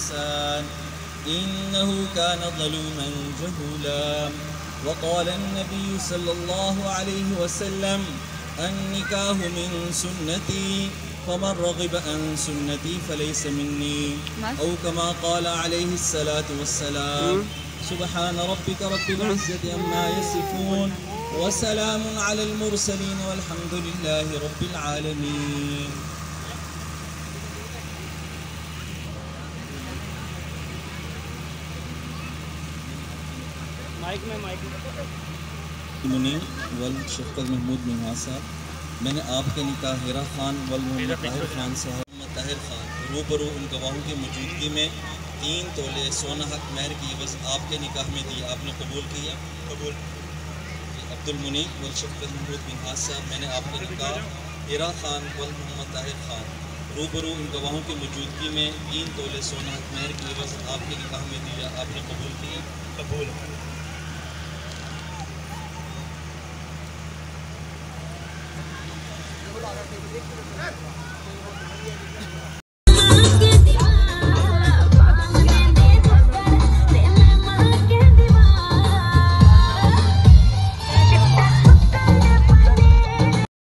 بالإحسان إنه كان ظلوما جهولا. وقال النبي صلى الله عليه وسلم النكاح من سنتي فمن رغب عن سنتي فليس مني أو كما قال عليه الصلاة والسلام. سبحان ربك رب العزة عما يصفون وسلام على المرسلين والحمد لله رب العالمين. منی والشفقت محمود منہا صاحب، میں نے آپ کے نکاح ہیرا خان والمحمد طاہر خان صاحب محمد طاہر خان روبرو ان گواہوں کی موجودگی میں 3 تولے سونا حق مہر کی عوض آپ کے نکاح میں دی. آپ نے قبول کیا؟ قبول. عبد المنی والشفقت محمود منہا صاحب، میں نے آپ کے نکاح ہیرا خان والمحمد طاہر خان روبرو ان گواہوں کی موجودگی میں 3 تولے سونا حق مہر کی عوض آپ کے نکاح میں دیا. آپ نے قبول کیا؟ قبول.